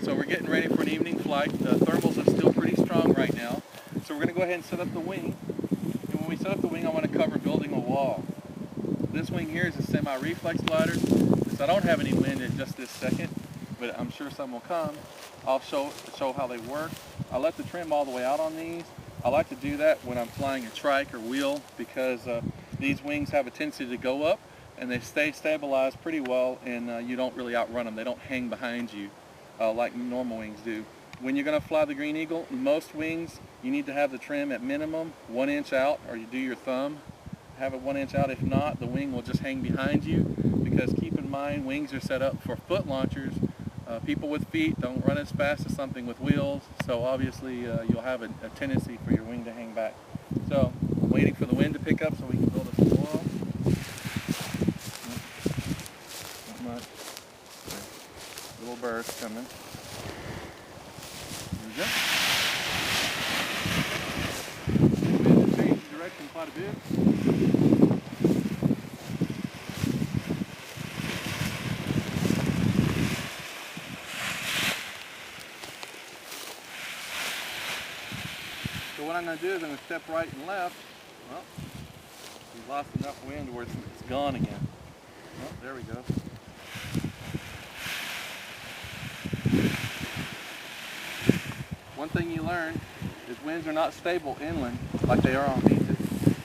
So we're getting ready for an evening flight. The thermals are still pretty strong right now. So we're going to go ahead and set up the wing. And when we set up the wing, I want to cover building a wall. This wing here is a semi-reflex glider. So I don't have any wind at just this second, but I'm sure some will come. I'll show how they work. I let the trim all the way out on these. I like to do that when I'm flying a trike or wheel because these wings have a tendency to go up and they stay stabilized pretty well, and you don't really outrun them. They don't hang behind you like normal wings do. When you're going to fly the Green Eagle, most wings you need to have the trim at minimum 1 inch out, or you do your thumb. Have it 1 inch out. If not, the wing will just hang behind you, because keep in mind, wings are set up for foot launchers. People with feet don't run as fast as something with wheels, so obviously you'll have a tendency for your wing to hang back. So I'm waiting for the wind to pick up so we can build us a wall. Not much. Little burst coming. There we go. Wind has changed direction quite a bit. So what I'm going to do is I'm going to step right and left. Well, we lost enough wind where it's gone again. Well, there we go. One thing you learn is winds are not stable inland like they are on beaches.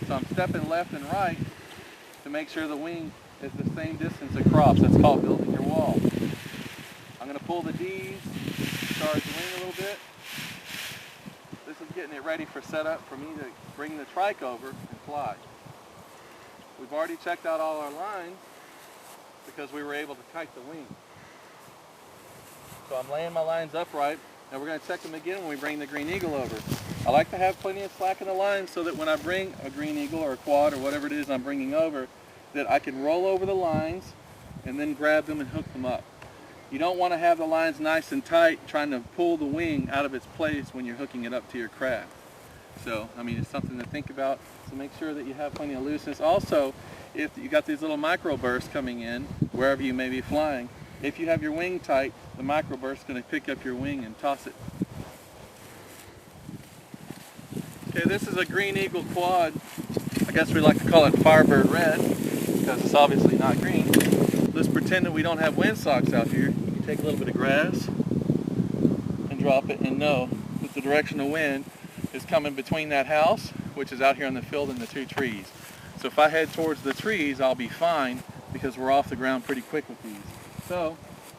So I'm stepping left and right to make sure the wing is the same distance across. That's called building your wall. I'm going to pull the D's, charge the wing a little bit. This is getting it ready for setup for me to bring the trike over and fly. We've already checked out all our lines because we were able to kite the wing. So I'm laying my lines upright, and we're going to check them again when we bring the Green Eagle over. I like to have plenty of slack in the lines so that when I bring a Green Eagle or a quad or whatever it is I'm bringing over, that I can roll over the lines and then grab them and hook them up. You don't want to have the lines nice and tight trying to pull the wing out of its place when you're hooking it up to your craft. So, I mean, it's something to think about. So make sure that you have plenty of looseness. Also, if you got these little micro bursts coming in, wherever you may be flying, if you have your wing tight, the micro burst is going to pick up your wing and toss it. Okay, this is a Green Eagle quad. I guess we like to call it Firebird Red because it's obviously not green. Let's pretend that we don't have windsocks out here. You take a little bit of grass and drop it and know that the direction of wind is coming between that house, which is out here in the field, and the two trees. So if I head towards the trees, I'll be fine because we're off the ground pretty quick with these. So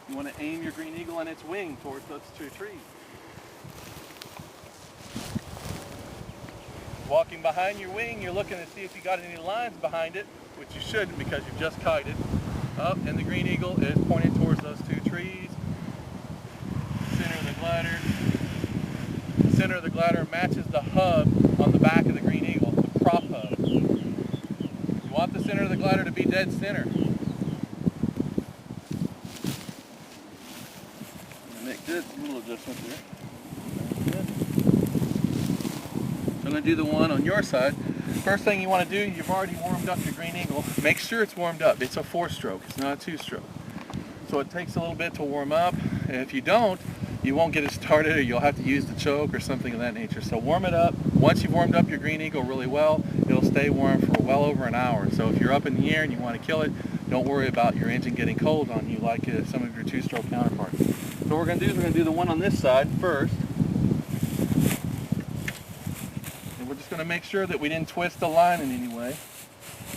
you want to aim your Green Eagle and its wing towards those two trees. Walking behind your wing, you're looking to see if you got any lines behind it, which you shouldn't because you've just kited. Up, and the Green Eagle is pointed towards those two trees. Center of the glider. The center of the glider matches the hub on the back of the Green Eagle, the prop hub. You want the center of the glider to be dead center. Make good little adjustment here. So I'm going to do the one on your side. First thing you want to do, you've already warmed up your Green Eagle. Make sure it's warmed up. It's a 4-stroke. It's not a 2-stroke. So it takes a little bit to warm up. And if you don't, you won't get it started, or you'll have to use the choke or something of that nature. So warm it up. Once you've warmed up your Green Eagle really well, it'll stay warm for well over an hour. So if you're up in the air and you want to kill it, don't worry about your engine getting cold on you like some of your 2-stroke counterparts. So what we're going to do is we're going to do the one on this side first. We're just going to make sure that we didn't twist the line in any way.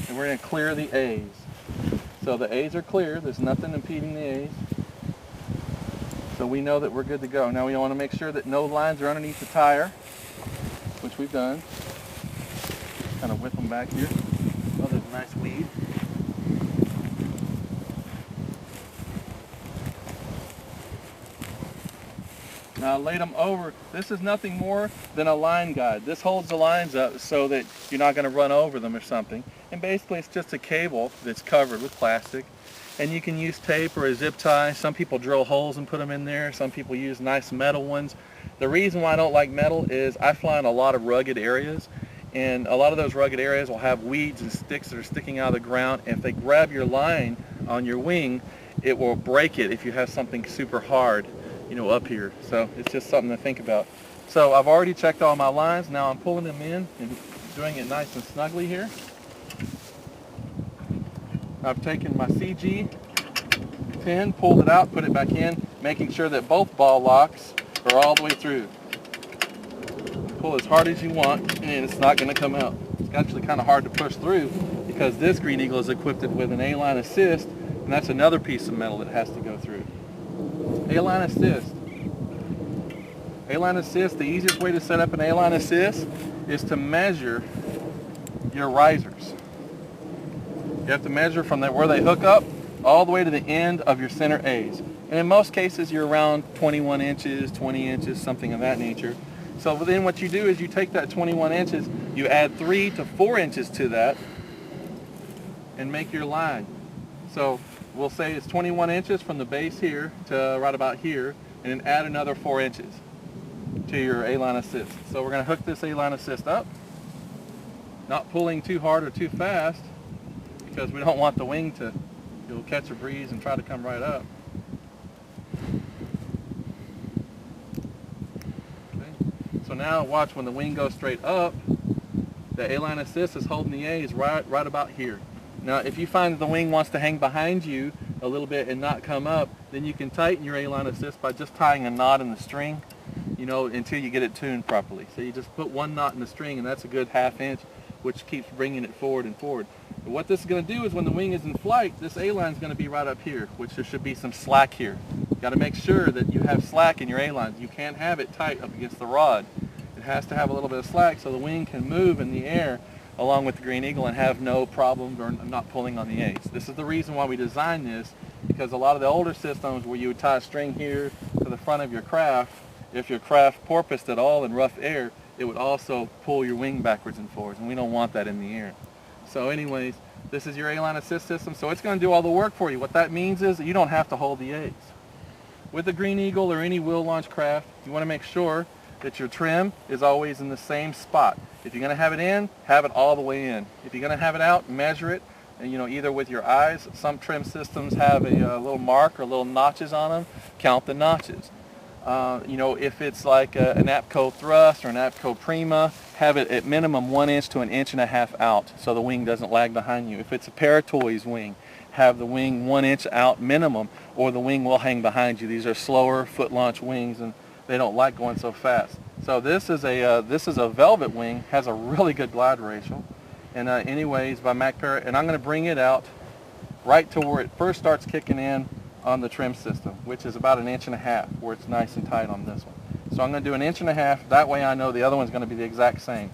And we're going to clear the A's. So the A's are clear. There's nothing impeding the A's. So we know that we're good to go. Now we want to make sure that no lines are underneath the tire, which we've done. Kind of whip them back here. Oh, there's a nice weed. Now I laid them over. This is nothing more than a line guide. This holds the lines up so that you're not going to run over them or something. And basically it's just a cable that's covered with plastic. And you can use tape or a zip tie. Some people drill holes and put them in there. Some people use nice metal ones. The reason why I don't like metal is I fly in a lot of rugged areas. And a lot of those rugged areas will have weeds and sticks that are sticking out of the ground. And if they grab your line on your wing, it will break it if you have something super hard. up here. So it's just something to think about. So I've already checked all my lines. Now I'm pulling them in and doing it nice and snugly here. I've taken my CG pin, pulled it out, put it back in, making sure that both ball locks are all the way through. Pull as hard as you want, and it's not going to come out. It's actually kind of hard to push through because this Green Eagle is equipped with an A-line assist, and that's another piece of metal that has to go through. A-line assist. A-line assist, the easiest way to set up an A-line assist is to measure your risers. You have to measure from where they hook up all the way to the end of your center A's. And in most cases, you're around 21 inches, 20 inches, something of that nature. So then what you do is you take that 21 inches, you add 3 to 4 inches to that, and make your line. So we'll say it's 21 inches from the base here to right about here, and then add another 4 inches to your A-line assist. So we're going to hook this A-line assist up, not pulling too hard or too fast, because we don't want the wing to catch a breeze and try to come right up. Okay. So now watch, when the wing goes straight up, the A-line assist is holding the A's right about here. Now if you find that the wing wants to hang behind you a little bit and not come up, then you can tighten your A-line assist by just tying a knot in the string, until you get it tuned properly. So you just put one knot in the string, and that's a good 1/2 inch, which keeps bringing it forward and forward. But what this is going to do is when the wing is in flight, this A-line is going to be right up here, which there should be some slack here. You got to make sure that you have slack in your A-lines. You can't have it tight up against the rod. It has to have a little bit of slack so the wing can move in the air along with the Green Eagle and have no problems or not pulling on the A's. This is the reason why we designed this, because a lot of the older systems where you would tie a string here to the front of your craft, if your craft porpoised at all in rough air, it would also pull your wing backwards and forwards, and we don't want that in the air. So anyways, this is your A-line assist system, so it's going to do all the work for you. What that means is that you don't have to hold the A's. With the Green Eagle or any wheel launch craft, you want to make sure that your trim is always in the same spot. If you're going to have it in, have it all the way in. If you're going to have it out, measure it, and either with your eyes. Some trim systems have a little mark or little notches on them. Count the notches. If it's like an APCO thrust or an APCO Prima, have it at minimum 1 inch to 1.5 inches out so the wing doesn't lag behind you. If it's a Paratoys wing, have the wing 1 inch out minimum, or the wing will hang behind you. These are slower foot launch wings, and they don't like going so fast. So this is a velvet wing, has a really good glide ratio, and anyways by Mac Para, and I'm going to bring it out right to where it first starts kicking in on the trim system, which is about 1.5 inches, where it's nice and tight on this one. So I'm going to do 1.5 inches, that way I know the other one's going to be the exact same.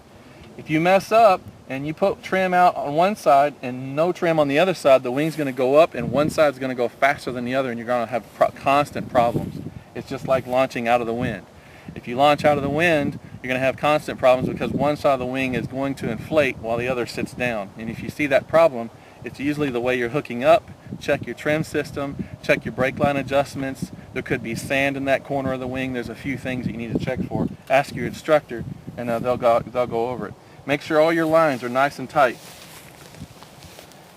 If you mess up and you put trim out on one side and no trim on the other side, the wing's going to go up and one side's going to go faster than the other, and you're going to have constant problems. It's just like launching out of the wind. If you launch out of the wind, you're going to have constant problems because one side of the wing is going to inflate while the other sits down. And if you see that problem, it's usually the way you're hooking up. Check your trim system, check your brake line adjustments. There could be sand in that corner of the wing. There's a few things that you need to check for. Ask your instructor, and they'll go over it. Make sure all your lines are nice and tight.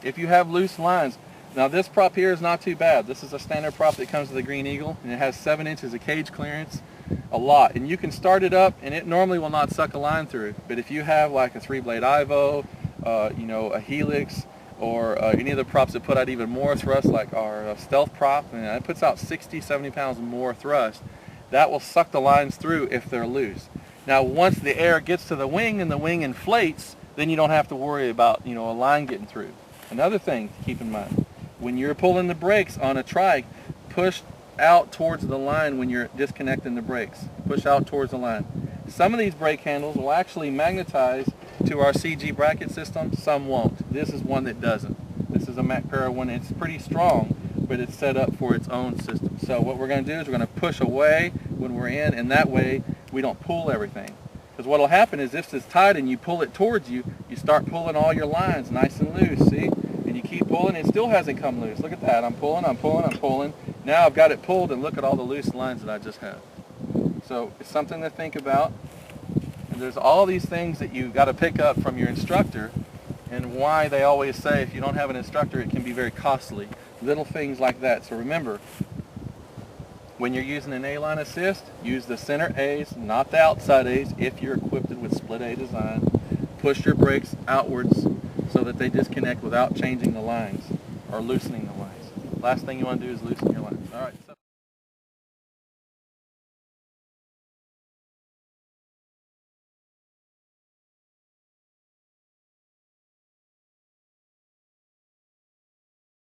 If you have loose lines, now this prop here is not too bad. This is a standard prop that comes with the Green Eagle, and it has 7 inches of cage clearance, a lot. And you can start it up, and it normally will not suck a line through. But if you have like a 3-blade Ivo, a Helix, or any of the props that put out even more thrust, like our Stealth prop, and it puts out 60, 70 pounds more thrust, that will suck the lines through if they're loose. Now once the air gets to the wing and the wing inflates, then you don't have to worry about a line getting through. Another thing to keep in mind, when you're pulling the brakes on a trike, push out towards the line when you're disconnecting the brakes. Push out towards the line. Some of these brake handles will actually magnetize to our CG bracket system, some won't. This is one that doesn't. This is a Mac Para one. It's pretty strong, but it's set up for its own system. So what we're going to do is we're going to push away when we're in, and that way we don't pull everything. Because what will happen is if it's tight and you pull it towards you, you start pulling all your lines nice and loose, see? And you keep pulling, it still hasn't come loose. Look at that. I'm pulling, I'm pulling, I'm pulling. Now I've got it pulled, and look at all the loose lines that I just have. So it's something to think about. And there's all these things that you've got to pick up from your instructor, and why they always say if you don't have an instructor it can be very costly. Little things like that. So remember, When you're using an A-line assist, use the center A's, not the outside A's if you're equipped with split A design. Push your brakes outwards so that they disconnect without changing the lines or loosening the lines. Last thing you want to do is loosen your lines. All right.